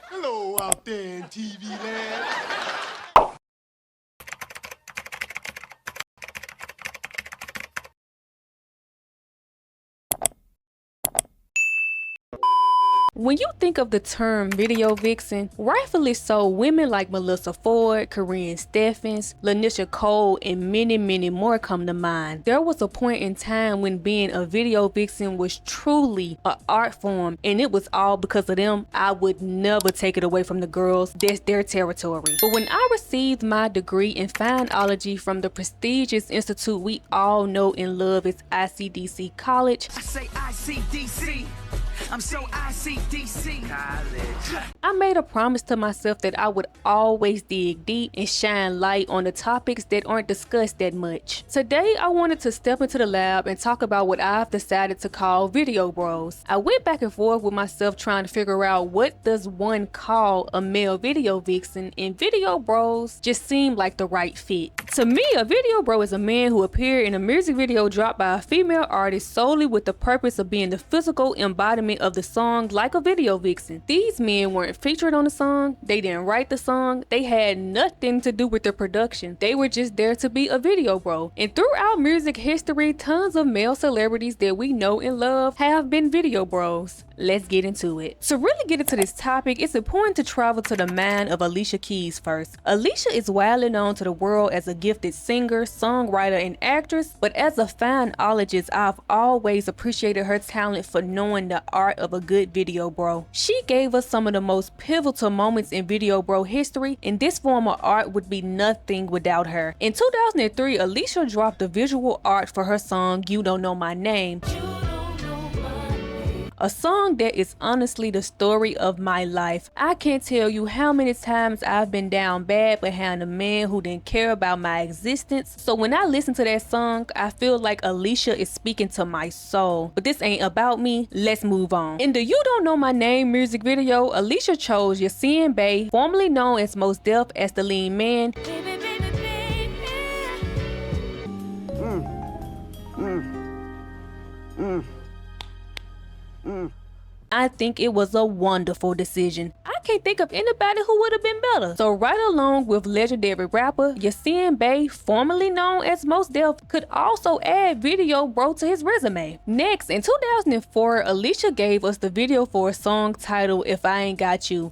Hello out there in TV land. When you think of the term video vixen, rightfully so, women like Melissa Ford, Corinne Steffens, Lanisha Cole, and many more come to mind. There was a point in time when being a video vixen was truly an art form, and it was all because of them. I would never take it away from the girls. That's their territory. But when I received my degree in Fineology from the prestigious institute we all know and love as ICDC College, I say ICDC. I'm so ICDC. I made a promise to myself that I would always dig deep and shine light on the topics that aren't discussed that much. Today, I wanted to step into the lab and talk about what I've decided to call video bros. I went back and forth with myself trying to figure out what does one call a male video vixen, and video bros just seemed like the right fit. To me, a video bro is a man who appeared in a music video dropped by a female artist solely with the purpose of being the physical embodiment of the song, like a video vixen. These men weren't featured on the song, they didn't write the song, they had nothing to do with the production. They were just there to be a video bro. And throughout music history, tons of male celebrities that we know and love have been video bros. Let's get into it. To really get into this topic, it's important to travel to the mind of Alicia Keys first. Alicia is widely known to the world as a gifted singer, songwriter, and actress, but as a finologist, I've always appreciated her talent for knowing the art of a good video bro. She gave us some of the most pivotal moments in video bro history, and this form of art would be nothing without her. In 2003, Alicia dropped the visual art for her song You Don't Know My Name, a song that is honestly the story of my life. I can't tell you how many times I've been down bad behind a man who didn't care about my existence. So when I listen to that song, I feel like Alicia is speaking to my soul. But this ain't about me. Let's move on. In the You Don't Know My Name music video, Alicia chose Yasin Bey, formerly known as Mos Def, as the lead man. I think it was a wonderful decision. I can't think of anybody who would have been better. So right along with legendary rapper Yasin Bey, formerly known as Mos Def, could also add video bro to his resume. Next, in 2004, Alicia gave us the video for a song titled If I Ain't Got You.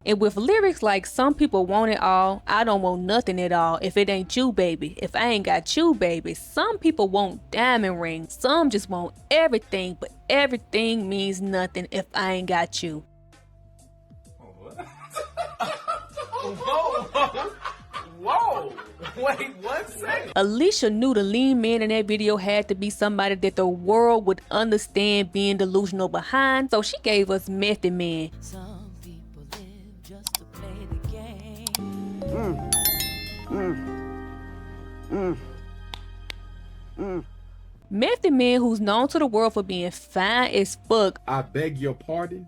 And with lyrics like some people want it all, I don't want nothing at all if it ain't you, baby. If I ain't got you, baby. Some people want diamond rings, some just want everything, but everything means nothing if I ain't got you. Whoa, wait 1 second. Alicia knew the lean man in that video had to be somebody that the world would understand being delusional behind, so she gave us Method Man. Method Man, who's known to the world for being fine as fuck. I beg your pardon.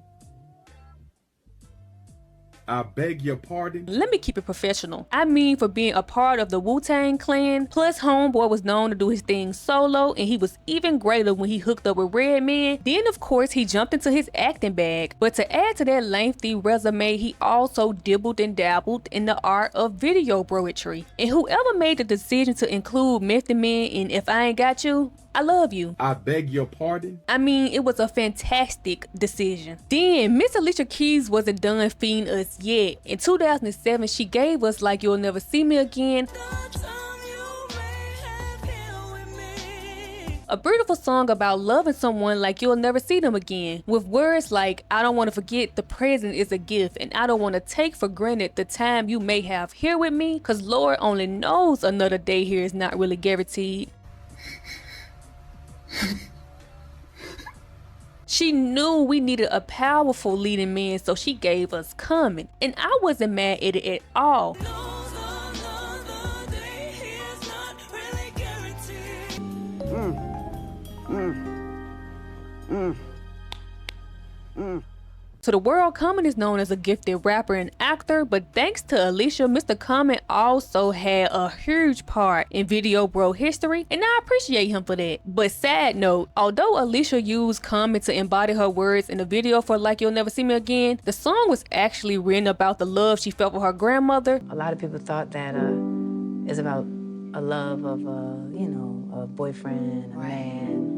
I beg your pardon. Let me keep it professional. I mean, for being a part of the Wu-Tang Clan. Plus, homeboy was known to do his thing solo, and he was even greater when he hooked up with Redman. Then, of course, he jumped into his acting bag. But to add to that lengthy resume, he also dibbled and dabbled in the art of video broetry. And whoever made the decision to include Method Man in If I Ain't Got You, I love you. I beg your pardon. I mean, it was a fantastic decision. Then, Miss Alicia Keys wasn't done feeding us yet. In 2007, she gave us Like You'll Never See Me Again, a beautiful song about loving someone like you'll never see them again, with words like, I don't want to forget the present is a gift, and I don't want to take for granted the time you may have here with me, cause Lord only knows another day here is not really guaranteed. She knew we needed a powerful leading man, so she gave us Coming, and I wasn't mad at it at all. To the world, Common is known as a gifted rapper and actor, but thanks to Alicia, Mr. Common also had a huge part in Video Bro history, and I appreciate him for that. But sad note, although Alicia used Common to embody her words in the video for Like You'll Never See Me Again, the song was actually written about the love she felt for her grandmother. A lot of people thought that it's about a love of a boyfriend, a man,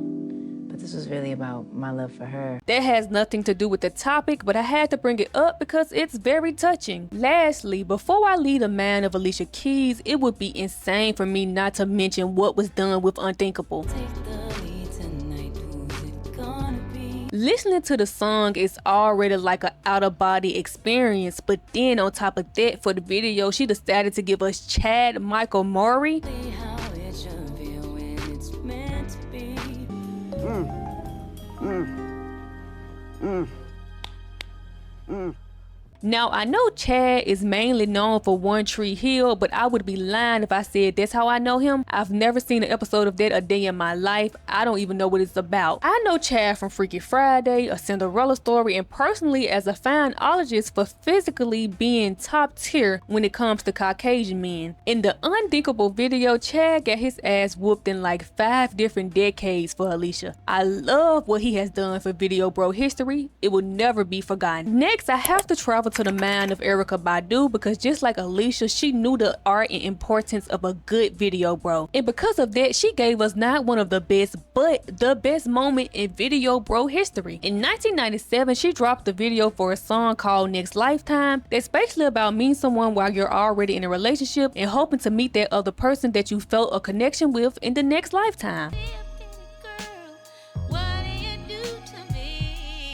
but this was really about my love for her. That has nothing to do with the topic, but I had to bring it up because it's very touching. Lastly, before I leave the man of Alicia Keys, it would be insane for me not to mention what was done with Unthinkable. Listening to the song is already like an out-of-body experience, but then on top of that, for the video, she decided to give us Chad Michael Murray. Now, I know Chad is mainly known for One Tree Hill, but I would be lying if I said that's how I know him. I've never seen an episode of that a day in my life. I don't even know what it's about. I know Chad from Freaky Friday, A Cinderella Story, and personally as a Fineologist for physically being top tier when it comes to Caucasian men. In the Unthinkable video, Chad got his ass whooped in like 5 different decades for Alicia. I love what he has done for Video Bro history. It will never be forgotten. Next, I have to travel to the mind of Erykah Badu because just like Alicia, she knew the art and importance of a good video bro. And because of that, she gave us not one of the best, but the best moment in Video Bro history. In 1997, she dropped the video for a song called Next Lifetime that's basically about meeting someone while you're already in a relationship and hoping to meet that other person that you felt a connection with in the next lifetime.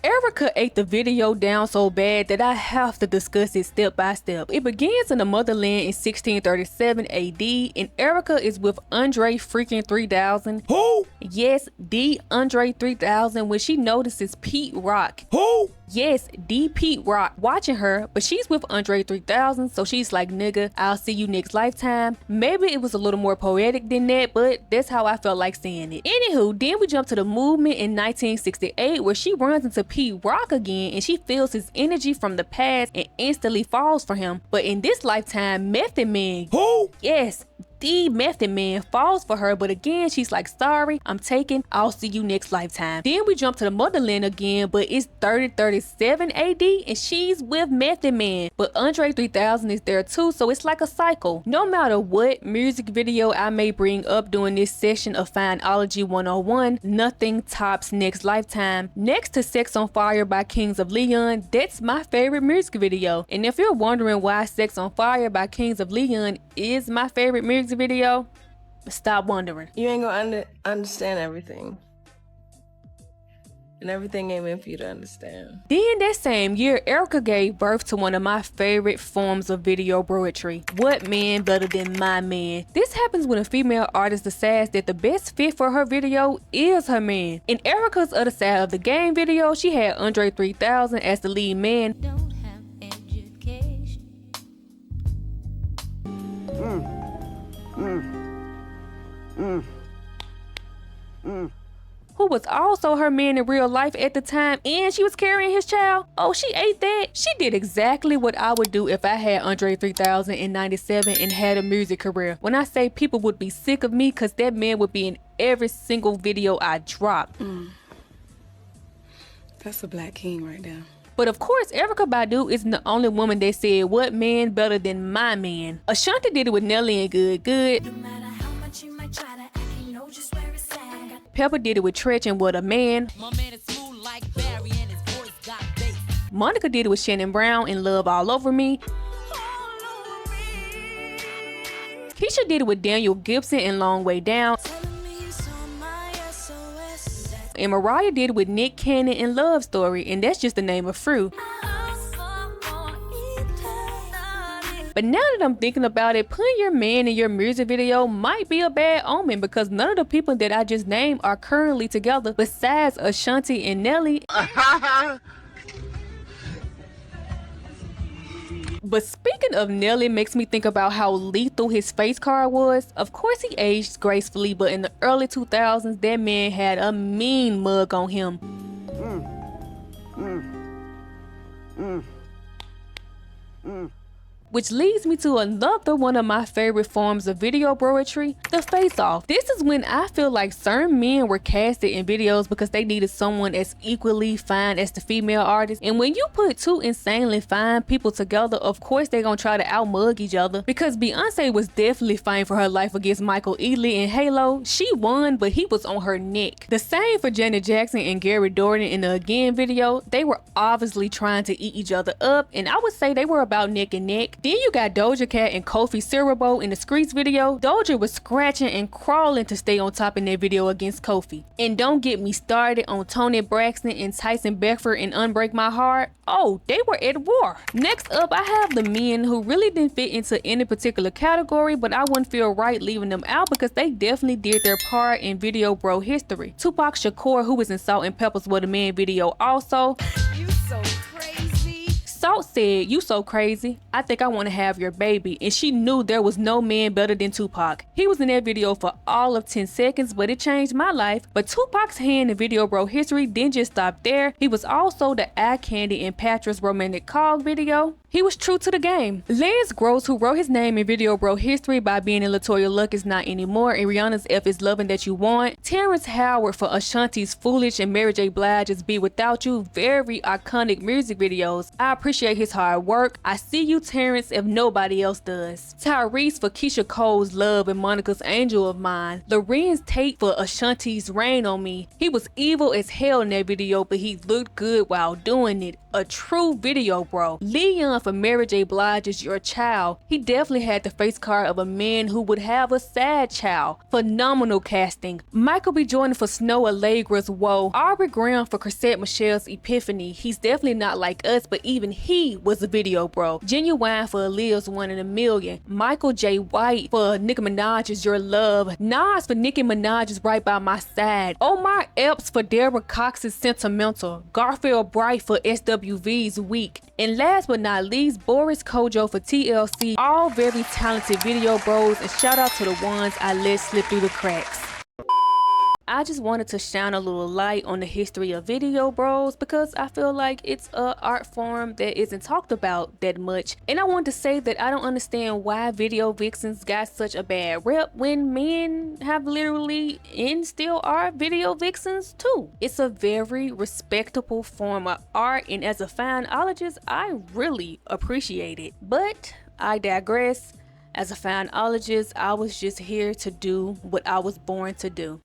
Erykah ate the video down so bad that I have to discuss it step by step. It begins in the motherland in 1637 AD, and Erykah is with Andre freaking 3000. Who? Yes, the Andre 3000 when she notices Pete Rock. Who? Yes, D. Pete Rock watching her, but she's with Andre 3000, so she's like, nigga, I'll see you next lifetime. Maybe it was a little more poetic than that, but that's how I felt like saying it. Anywho, then we jump to the movement in 1968 where she runs into Pete Rock again and she feels his energy from the past and instantly falls for him. But in this lifetime, Method Man, Who? yes, the Method Man falls for her, but again she's like, sorry, I'm taken, I'll see you next lifetime. Then we jump to the motherland again, but it's 3037 AD and she's with Method Man, but Andre 3000 is there too, so it's like a cycle. No matter what music video I may bring up during this session of Fineology 101, nothing tops Next Lifetime. Next to Sex on Fire by Kings of Leon, that's my favorite music video. And if you're wondering why Sex on Fire by Kings of Leon is my favorite music video, stop wondering. You ain't gonna understand everything. And everything ain't meant for you to understand. Then that same year, Erykah gave birth to one of my favorite forms of video broetry. What man better than my man? This happens when a female artist decides that the best fit for her video is her man. In Erykah's Other Side of the Game video, she had Andre 3000 as the lead man. Don't have education. Who was also her man in real life at the time, and she was carrying his child. Oh, she ate that. She did exactly what I would do if I had Andre 3000 in 97 and had a music career. When I say people would be sick of me, cause that man would be in every single video I dropped. That's a black king right there. But of course, Erykah Badu isn't the only woman that said, what man better than my man? Ashanti did it with Nelly and Good Good. No matter how much you might try to act, you know just where it's at. Pepper did it with Tretch and What a Man. My man is smooth like Barry and his voice got bass. Monica did it with Shannon Brown and Love All Over Me. Keisha did it with Daniel Gibson and Long Way Down. Telling me you saw my SOS. And Mariah did it with Nick Cannon and Love Story, and that's just the name of fruit. But now that I'm thinking about it, putting your man in your music video might be a bad omen because none of the people that I just named are currently together besides Ashanti and Nelly. But speaking of Nelly makes me think about how lethal his face card was. Of course he aged gracefully, but in the early 2000s, that man had a mean mug on him. Which leads me to another one of my favorite forms of video broetry, the face-off. This is when I feel like certain men were casted in videos because they needed someone as equally fine as the female artist. And when you put two insanely fine people together, of course they're gonna try to outmug each other, because Beyonce was definitely fighting for her life against Michael Ealy in Halo. She won, but he was on her neck. The same for Janet Jackson and Gary Dornan in the Again video. They were obviously trying to eat each other up, and I would say they were about neck and neck. Then you got Doja Cat and Kofi Siriboe in the Streets video. Doja was scratching and crawling to stay on top in that video against Kofi. And don't get me started on Toni Braxton and Tyson Beckford in Unbreak My Heart. Oh, they were at war. Next up, I have the men who really didn't fit into any particular category, but I wouldn't feel right leaving them out because they definitely did their part in video bro history. Tupac Shakur, who was in Salt and Pepper's What a Man video also. You so crazy. Salt said, "You so crazy. I think I want to have your baby." And she knew there was no man better than Tupac. He was in that video for all of 10 seconds, but it changed my life. But Tupac's hand in video bro history didn't just stop there. He was also the eye candy in Patra's Romantic Call video. He was true to the game. Lance Gross, who wrote his name in video bro history by being in LaToya Luck Is Not Anymore and Rihanna's F Is Loving That You Want. Terrence Howard for Ashanti's Foolish and Mary J. Blige's Be Without You. Very iconic music videos. I appreciate his hard work. I see you, Terrence, if nobody else does. Tyrese for Keisha Cole's Love and Monica's Angel of Mine. Lorenz Tate for Ashanti's Rain on Me. He was evil as hell in that video, but he looked good while doing it. A true video bro. Leon for Mary J. Blige's Your Child. He definitely had the face card of a man who would have a sad child. Phenomenal casting. Michael B. Jordan for Snow Allegra's Whoa. Aubrey Graham for Chrisette Michelle's Epiphany. He's definitely not like us, but even he was a video bro. Genuine for Aaliyah's 1 in a Million. Michael J. White for Nicki Minaj's Your Love. Nas for Nicki Minaj's Right By My Side. Omar Epps for Deborah Cox's Sentimental. Garfield Bright for SWV's Weak. And last but not least, Boris Kojo for TLC. All very talented video bros, and shout out to the ones I let slip through the cracks. I just wanted to shine a little light on the history of video bros because I feel like it's an art form that isn't talked about that much. And I wanted to say that I don't understand why video vixens got such a bad rep when men have literally and still are video vixens too. It's a very respectable form of art, and as a fineologist, I really appreciate it. But I digress. As a fineologist, I was just here to do what I was born to do.